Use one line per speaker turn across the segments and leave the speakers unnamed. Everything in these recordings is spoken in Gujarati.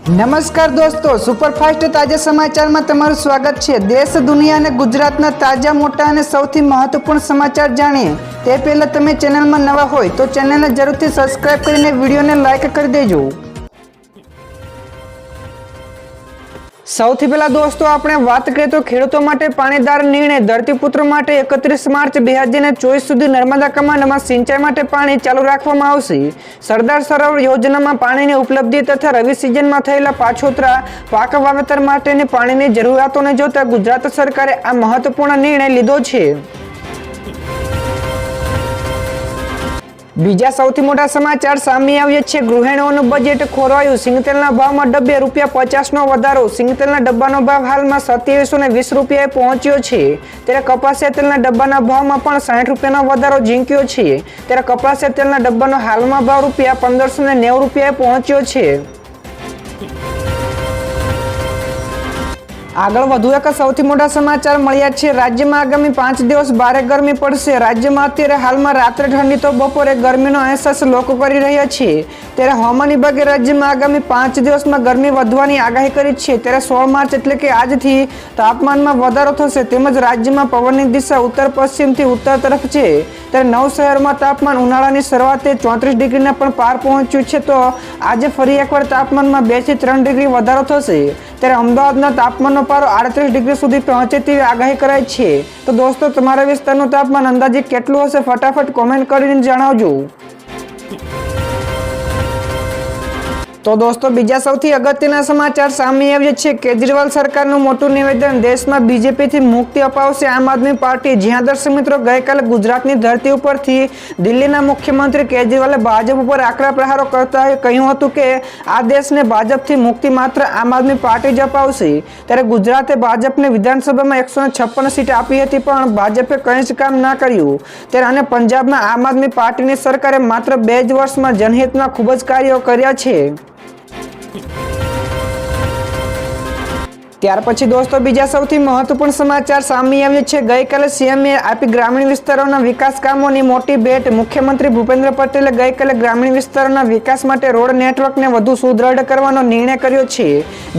નમસ્કાર દોસ્તો, સુપરફાસ્ટ તાજા સમાચારમાં તમારું સ્વાગત છે। દેશ, દુનિયા અને ગુજરાતના તાજા, મોટા અને સૌથી મહત્વપૂર્ણ સમાચાર જાણીએ તે પહેલા તમે ચેનલમાં નવા હોય તો ચેનલને જરૂરથી સબસ્ક્રાઇબ કરીને વિડીયોને લાઇક કરી દેજો। સૌથી પહેલા દોસ્તો આપણે વાત કરીએ તો ખેડૂતો માટે પાણીદાર નિર્ણય। ધરતીપુત્રો માટે 31 માર્ચ 2024 સુધી નર્મદા કમાન્ડમાં સિંચાઈ માટે પાણી ચાલુ રાખવામાં આવશે। સરદાર સરોવર યોજનામાં પાણીની ઉપલબ્ધિ તથા રવિ સિઝનમાં થયેલા પાછોતરા પાક વાવેતર માટેની પાણીની જરૂરિયાતોને જોતા ગુજરાત સરકારે આ મહત્વપૂર્ણ નિર્ણય લીધો છે। બીજા સૌથી મોટા સમાચાર સામે આવ્યા છે। ગૃહિણીઓનું બજેટ ખોરવાયું। સિંગતેલના ભાવમાં ડબ્બે ₹50નો વધારો। સિંગતેલના ડબ્બાનો ભાવ હાલમાં ₹2720 રૂપિયાએ પહોંચ્યો છે। ત્યારે કપાસિયા તેલના ડબ્બાના ભાવમાં પણ ₹60નો વધારો ઝીંક્યો છે। ત્યારે કપાસિયા તેલના ડબ્બાનો હાલમાં ભાવ ₹1590 રૂપિયાએ પહોંચ્યો છે। આગળ વધુ એક સૌથી મોટા સમાચાર મળ્યા છે। રાજ્યમાં આગામી 5 દિવસ ભારે ગરમી પડશે। રાજ્યમાં અત્યારે હાલમાં રાત્રે ઠંડી તો બપોરે ગરમીનો અહેસાસ લોકો કરી રહ્યા છે। ત્યારે હવામાન વિભાગે રાજ્યમાં આગામી 5 દિવસમાં ગરમી વધવાની આગાહી કરી છે। ત્યારે 16 માર્ચ એટલે કે આજથી તાપમાનમાં વધારો થશે તેમજ રાજ્યમાં પવનની દિશા ઉત્તર પશ્ચિમથી ઉત્તર તરફ છે। ત્યારે 9 શહેરોમાં તાપમાન ઉનાળાની શરૂઆતે 34 ડિગ્રીના પણ પાર પહોંચ્યું છે તો આજે ફરી એકવાર તાપમાનમાં 2 થી 3 ડિગ્રી વધારો થશે। ત્યારે અમદાવાદના તાપમાનનો પારો 38 ડિગ્રી સુધી પહોંચે તેવી આગાહી કરાઈ છે। તો દોસ્તો, તમારા વિસ્તારનું તાપમાન અંદાજે કેટલું હશે ફટાફટ કોમેન્ટ કરીને જણાવજો। તો દોસ્તો, બીજા સૌથી અગત્યના સમાચાર સામે આવ્યા છે। કેજરીવાલ સરકારનું મોટું નિવેદન। દેશમાં બીજેપીથી મુક્તિ અપાવશે આમ આદમી પાર્ટી। જ્યાં દર્શક મિત્રો, ગઈકાલે ગુજરાતની ધરતી ઉપરથી દિલ્હીના મુખ્યમંત્રી કેજરીવાલે ભાજપ ઉપર આકરા પ્રહારો કરતા કહ્યું હતું કે આ દેશને ભાજપથી મુક્તિ માત્ર આમ આદમી પાર્ટી જ અપાવશે। ત્યારે ગુજરાતે ભાજપને વિધાનસભામાં 156 સીટ આપી હતી પણ ભાજપે કંઈ જ કામ ના કર્યું। ત્યારે અને પંજાબમાં આમ આદમી પાર્ટીની સરકારે માત્ર 2 જ વર્ષમાં જનહિતમાં ખૂબ જ કાર્યો કર્યા છે। ત્યાર પછી દોસ્તો, બીજા સૌથી મહત્વપૂર્ણ સમાચાર સામે આવ્યા છે। ગઈકાલે સીએમએ આપી ગ્રામીણ વિસ્તારોના વિકાસ કામોની મોટી ભેટ। મુખ્યમંત્રી ભૂપેન્દ્ર પટેલે ગઈકાલે ગ્રામીણ વિસ્તારોના વિકાસ માટે રોડ નેટવર્કને વધુ સુદૃઢ કરવાનો નિર્ણય કર્યો છે।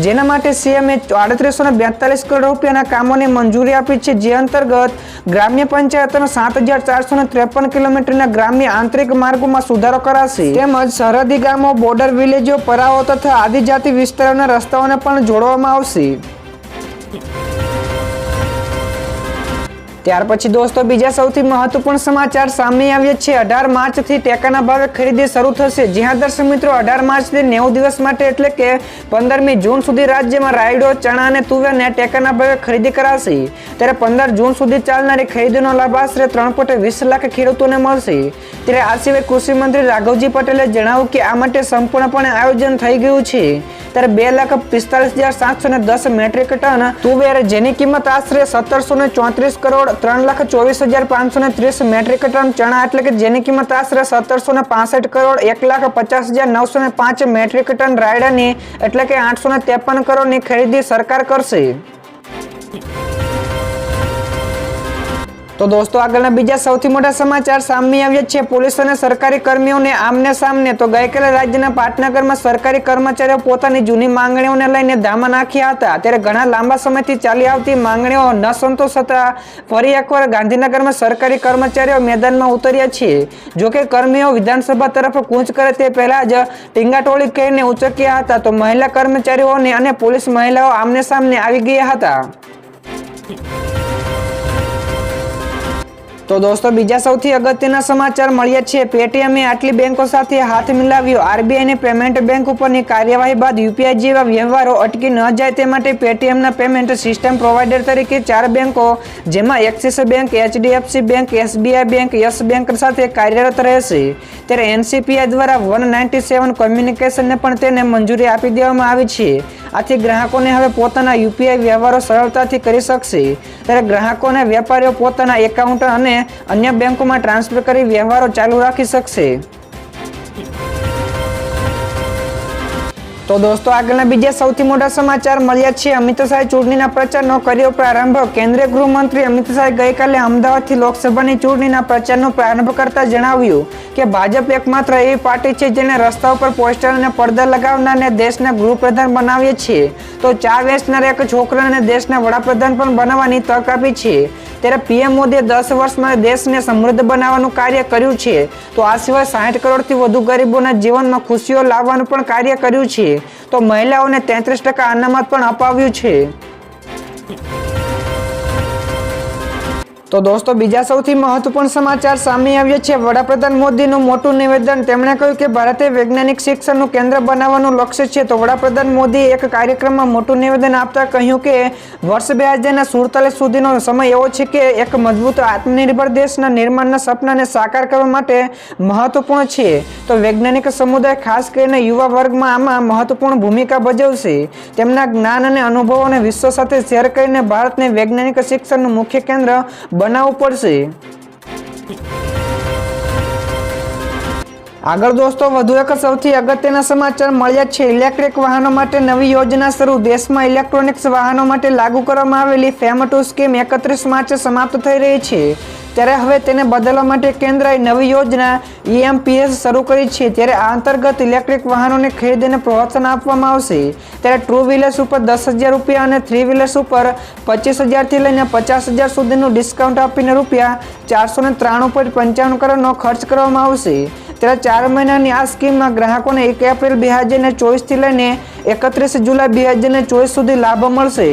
જેના માટે સીએમએ 3842 કરોડ રૂપિયાના કામોને મંજૂરી આપી છે। જે અંતર્ગત ગ્રામ્ય પંચાયતોના 7453 કિલોમીટરના ગ્રામ્ય આંતરિક માર્ગોમાં સુધારો કરાશે તેમજ સરહદી ગામો, બોર્ડર વિલેજો, પરાઓ તથા આદિજાતિ વિસ્તારોના રસ્તાઓને પણ જોડવામાં આવશે। ત્યાર પછી દોસ્તો, બીજા સૌથી મહત્વપૂર્ણ સમાચાર સામે આવ્યા છે। 18 માર્ચથી ટેકાના ભાવે ખરીદી શરૂ થશે। જ્યાં દર્શક મિત્રો, 18 માર્ચથી 90 દિવસ માટે એટલે કે 15મી જૂન સુધી રાજ્યમાં રાયડો, ચણા અને તુવેરને ટેકાના ભાવે ખરીદી કરાશે। ત્યારે 15 જૂન સુધી ચાલનારી ખરીદીનો લાભ આશરે 3.20 લાખ ખેડૂતોને મળશે। ત્યારે આ સિવાય કૃષિ મંત્રી રાઘવજી પટેલે જણાવ્યું કે આ માટે સંપૂર્ણપણે આયોજન થઈ ગયું છે। ત્યારે 2,45,710 મેટ્રિક ટન તુવેર, જેની કિંમત આશરે 1734 કરોડ, 3,24,530 મેટ્રિક ટન ચણા એટલે કે જેની કિંમત આશરે 1765 કરોડ, 1,50,905 મેટ્રિક ટન રાયડાની એટલે કે 853 કરોડની ખરીદી સરકાર કરશે। તો દોસ્તો, આગળના બીજા સૌથી મોટા સમાચાર સામે આવ્યા છે। પોલીસ અને સરકારી કર્મીઓને આમને સામને। તો ગઈકાલે રાજ્યના પાટનગરમાં સરકારી કર્મચારીઓ પોતાની જૂની માંગણીઓને લઈને ધામા નાખ્યા હતા। ત્યારે ઘણા લાંબા સમયથી ચાલી આવતી માંગણીઓ ન સંતોષ થતા ફરી એકવાર ગાંધીનગરમાં સરકારી કર્મચારીઓ મેદાનમાં ઉતર્યા છે। જોકે કર્મીઓ વિધાનસભા તરફ કૂચ કરે તે પહેલા જ ટીંગાટોળી કહીને ઉચક્યા હતા તો મહિલા કર્મચારીઓને અને પોલીસ મહિલાઓ આમને સામને આવી ગયા હતા। તો દોસ્તો, બીજા સૌથી અગત્યના સમાચાર મળ્યા છે। પેટીએમે આટલી બેંકો સાથે હાથ મિલાવ્યો। આરબીઆઈની પેમેન્ટ બેંક ઉપરની કાર્યવાહી બાદ યુપીઆઈ જેવા વ્યવહારો અટકી ન જાય તે માટે પેટીએમના પેમેન્ટ સિસ્ટમ પ્રોવાઈડર તરીકે 4 બેંકો જેમાં axis bank, HDFC bank, SBI bank, yes bank સાથે કાર્યરત રહેશે। ત્યારે એનસીપીઆઈ દ્વારા 197 કોમ્યુનિકેશનને પણ તેને મંજૂરી આપી દેવામાં આવી છે। આથી ગ્રાહકોને હવે પોતાના યુપીઆઈ વ્યવહારો સરળતાથી કરી શકશે। ત્યારે ગ્રાહકો અને વેપારીઓ પોતાના એકાઉન્ટ અને અન્ય બેંકોમાં ટ્રાન્સફર કરી વ્યવહારો ચાલુ રાખી શકશે। તો દોસ્તો આગળના બીજા સૌથી મોટા સમાચાર મળ્યા છે. અમિત શાહે ચૂંટણીના પ્રચારનો કર્યો પ્રારંભ. કેન્દ્રીય ગૃહમંત્રી અમિત શાહે ગઈકાલે અમદાવાદથી લોકસભાની ચૂંટણીના પ્રચારનો પ્રારંભ કરતા જણાવ્યું કે ભાજપ એકમાત્ર એવી પાર્ટી છે જેને રસ્તા ઉપર પોસ્ટર અને પડદા લગાવનારને દેશના ગૃહપ્રધાન બનાવીએ છીએ તો ચા વેચનાર એક છોકરાને દેશના વડાપ્રધાન પણ બનાવવાની તક આપી છે. ત્યારે પીએમ મોદીએ 10 વર્ષમાં દેશને સમૃદ્ધ બનાવવાનું કાર્ય કર્યું છે. તો આ સિવાય 60 કરોડથી વધુ ગરીબોના જીવનમાં ખુશીઓ લાવવાનું પણ કાર્ય કર્યું છે. તો મહિલાઓને 33% અનામત પણ અપાવ્યું છે. તો દોસ્તો બીજા સૌથી મહત્વપૂર્ણ સમાચાર સામે આવ્યા છે. વડાપ્રધાન મોદીનું મોટું નિવેદન. તેમણે કહ્યું કે ભારતે વૈજ્ઞાનિક શિક્ષણનું કેન્દ્ર બનાવવાનું લક્ષ્ય છે. તો વડાપ્રધાન મોદીએ એક કાર્યક્રમમાં મોટું નિવેદન આપતા કહ્યું કે વર્ષ 2047 સુધીનો સમય એવો છે કે એક મજબૂત આત્મનિર્ભર દેશના નિર્માણના સપનાને સાકાર કરવા માટે મહત્વપૂર્ણ છે. તો વૈજ્ઞાનિક સમુદાય ખાસ કરીને યુવા વર્ગમાં આમાં મહત્વપૂર્ણ ભૂમિકા ભજવશે. તેમના જ્ઞાન અને અનુભવોને વિશ્વ સાથે શેર કરીને ભારતને વૈજ્ઞાનિક શિક્ષણનું મુખ્ય કેન્દ્ર બનાવવું પડશે. આગળ દોસ્તો વધુ એક સૌથી અગત્યના સમાચાર મળ્યા છે. ઇલેક્ટ્રિક વાહનો માટે નવી યોજના શરૂ. દેશમાં ઇલેક્ટ્રોનિક્સ વાહનો માટે લાગુ કરવામાં આવેલી ફેમ ટુ સ્કીમ 31 માર્ચે સમાપ્ત થઈ રહી છે. ત્યારે હવે તેને બદલવા માટે કેન્દ્રએ નવી યોજના EMPS શરૂ કરી છે. ત્યારે આ અંતર્ગત ઇલેક્ટ્રિક વાહનોની ખરીદીને પ્રોત્સાહન આપવામાં આવશે. ત્યારે ટુ વ્હીલર્સ ઉપર 10,000 રૂપિયા અને થ્રી વ્હીલર્સ ઉપર 25,000 થી લઈને 50,000 સુધીનું ડિસ્કાઉન્ટ આપીને રૂપિયા 493.95 કરોડનો ખર્ચ કરવામાં આવશે. ત્યારે 4 મહિનાની આ સ્કીમમાં ગ્રાહકોને 1 એપ્રિલ 2024 થી લઈને 31 જુલાઈ 2024 સુધી લાભ મળશે.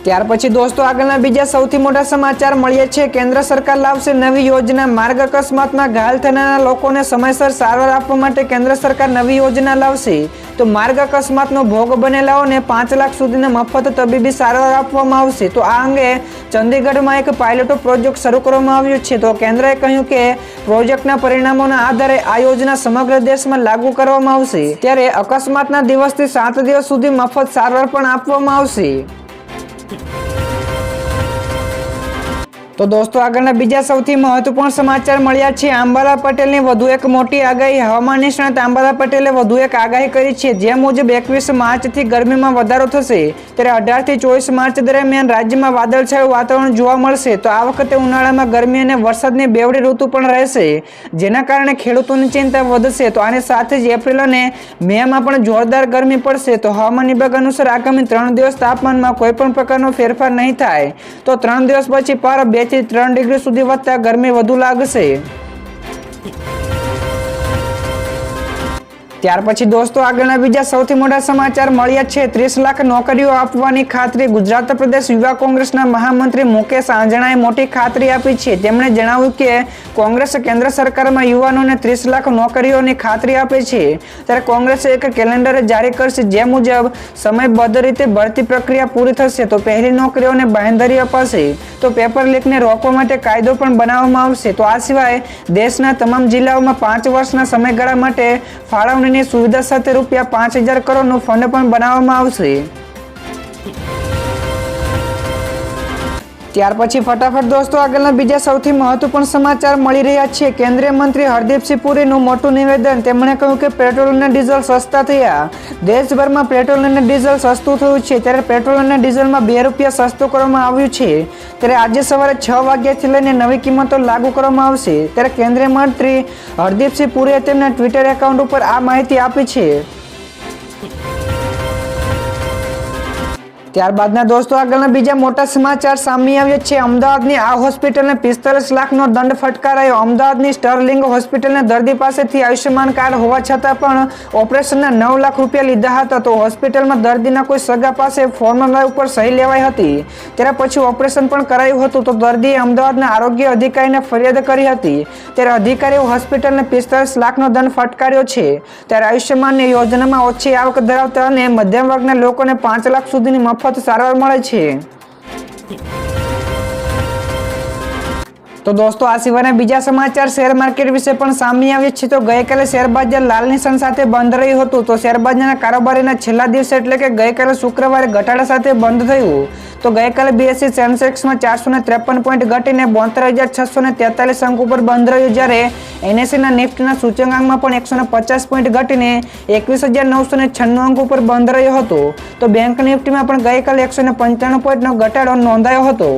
ત્યાર પછી દોસ્તો આગળના બીજા સૌથી મોટા સમાચાર મળ્યા છે. કેન્દ્ર સરકાર લાવશે નવી યોજના. માર્ગ અકસ્માતમાં ઘાયલ થનારા લોકોને સમયસર સારવાર આપવા માટે કેન્દ્ર સરકાર નવી યોજના લાવશે. તો માર્ગ અકસ્માતનો ભોગ બનેલાઓને 5 લાખ સુધીના મફત તબીબી સારવાર આપવામાં આવશે. તો આ અંગે ચંદીગઢમાં એક પાયલોટ પ્રોજેક્ટ શરૂ કરવામાં આવ્યો છે. તો કેન્દ્રએ કહ્યું કે પ્રોજેક્ટના પરિણામોના આધારે આ યોજના સમગ્ર દેશમાં લાગુ કરવામાં આવશે. ત્યારે અકસ્માતના દિવસથી 7 દિવસ સુધી મફત સારવાર પણ આપવામાં આવશે. તો દોસ્તો આગળના બીજા સૌથી મહત્વપૂર્ણ સમાચાર મળ્યા છે. અંબાલા પટેલની વધુ એક મોટી આગાહી. હવામાન નિષ્ણાત અંબાલા પટેલે વધુ એક આગાહી કરી છે. જે મુજબ 21 માર્ચથી ગરમીમાં વધારો થશે. ત્યારે 18 થી 24 માર્ચ દરમિયાન રાજ્યમાં વાદળછાયું વાતાવરણ જોવા મળશે. તો આ વખતે ઉનાળામાં ગરમી અને વરસાદની બેવડી ઋતુ પણ રહેશે, જેના કારણે ખેડૂતોની ચિંતા વધશે. તો આની સાથે જ એપ્રિલ અને મેમાં પણ જોરદાર ગરમી પડશે. તો હવામાન વિભાગ અનુસાર આગામી 3 દિવસ તાપમાનમાં કોઈ પણ પ્રકારનો ફેરફાર નહીં થાય. તો 3 દિવસ પછી પારો 2 થી 3 ડિગ્રી સુધી વધતા ગરમી વધુ લાગશે. ત્યાર પછી દોસ્તો આગળના બીજા સૌથી મોટા સમાચાર મળ્યા છે. 30 લાખ નોકરીઓ આપવાની ખાતરી. ગુજરાત પ્રદેશ યુવા કોંગ્રેસના મહામંત્રી મુકેશ આંજણાએ મોટી ખાતરી આપી છે. તેમણે જણાવ્યું કે કોંગ્રેસ કેન્દ્ર સરકારમાં યુવાનોને 30 લાખ નોકરીઓની ખાતરી આપે છે. ત્યારે કોંગ્રેસે એક કેલેન્ડર જારી કરશે. જે મુજબ સમયબદ્ધ રીતે ભરતી પ્રક્રિયા પૂરી થશે તો પહેલી નોકરીઓને બાંહેધરી અપાશે. તો પેપર લીકને રોકવા માટે કાયદો પણ બનાવવામાં આવશે. તો આ સિવાય દેશના તમામ જિલ્લાઓમાં 5 વર્ષના સમયગાળા માટે ફાળવણી સુવિધા સાથે રૂપિયા 5,000 કરોડનું ફંડ પણ બનાવવામાં આવશે. ત્યાર પછી ફટાફટ દોસ્તો આગળના બીજા સૌથી મહત્વપૂર્ણ સમાચાર મળી રહ્યા છે. કેન્દ્રીય મંત્રી હરદીપસિંહ પુરીનું મોટું નિવેદન. તેમણે કહ્યું કે પેટ્રોલ અને ડીઝલ સસ્તા થયા. દેશભરમાં પેટ્રોલ અને ડીઝલ સસ્તું થયું છે. ત્યારે પેટ્રોલ અને ડીઝલમાં 2 રૂપિયા સસ્તું કરવામાં આવ્યું છે. ત્યારે આજે સવારે 6 વાગ્યાથી લઈને નવી કિંમતો લાગુ કરવામાં આવશે. ત્યારે કેન્દ્રીય મંત્રી હરદીપસિંહ પુરીએ તેમના ટ્વિટર એકાઉન્ટ ઉપર આ માહિતી આપી છે. ત્યારબાદના દોસ્તો આગળના બીજા મોટા સમાચાર સામે આવ્યા છે. અમદાવાદની આ હોસ્પિટલને 45 લાખનો દંડ ફટકારાયો. અમદાવાદની સ્ટર્લિંગ હોસ્પિટલને દર્દી પાસેથી આયુષ્યમાન કાર્ડ હોવા છતાં પણ ઓપરેશનના 9 લાખ રૂપિયા લીધા હતા. તો હોસ્પિટલમાં દર્દીના કોઈ સગા પાસે ફોર્મ ઉપર સહી લેવાઈ હતી. ત્યારે પછી ઓપરેશન પણ કરાયું હતું. તો દર્દીએ અમદાવાદના આરોગ્ય અધિકારીને ફરિયાદ કરી હતી. ત્યારે અધિકારીઓ હોસ્પિટલને 45 લાખનો દંડ ફટકાર્યો છે. ત્યારે આયુષ્યમાન યોજનામાં ઓછી આવક ધરાવતા અને મધ્યમ વર્ગના લોકોને 5 લાખ સુધીની મફત સારવાર મળે છે. તો દોસ્તો આ સિવાયના બીજા સમાચાર શેર માર્કેટ વિશે પણ સામે આવ્યા છે. તો ગઈકાલે શેર બજાર લાલ નિશાન સાથે બંધ રહ્યું હતું. તો શેર બજારના કારોબારીના છેલ્લા દિવસે એટલે કે ગઈકાલે શુક્રવારે ઘટાડા સાથે બંધ થયું. તો ગઈકાલે BSE સેન્સેક્સમાં 453 પોઈન્ટ ઘટીને 72,643 અંક ઉપર બંધ રહ્યું, જ્યારે NSEના નિફ્ટીના સૂચકાંકમાં પણ 150 પોઈન્ટ ઘટીને 21,996 અંક ઉપર બંધ રહ્યો હતો. તો બેંક નિફ્ટીમાં પણ ગઈકાલે 195 પોઈન્ટનો ઘટાડો નોંધાયો હતો.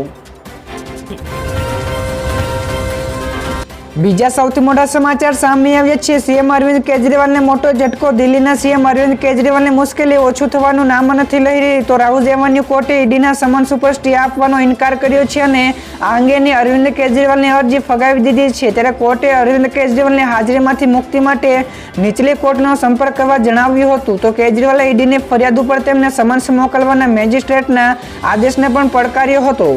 બીજા સૌથી મોટા સમાચાર સામે આવ્યા છે. સીએમ અરવિંદ કેજરીવાલને મોટો ઝટકો. દિલ્હીના સીએમ અરવિંદ કેજરીવાલની મુશ્કેલી ઓછું થવાનું નામ નથી લઈ રહી. તો રાહુલ એવન્યુ કોર્ટે ઈડીના સમન્સ ઉપર સ્ટે આપવાનો ઇનકાર કર્યો છે અને આ અંગેની અરવિંદ કેજરીવાલની અરજી ફગાવી દીધી છે. ત્યારે કોર્ટે અરવિંદ કેજરીવાલની હાજરીમાંથી મુક્તિ માટે નીચલી કોર્ટનો સંપર્ક કરવા જણાવ્યું હતું. તો કેજરીવાલે ઈડીની ફરિયાદ ઉપર તેમને સમન્સ મોકલવાના મેજિસ્ટ્રેટના આદેશને પણ પડકાર્યો હતો.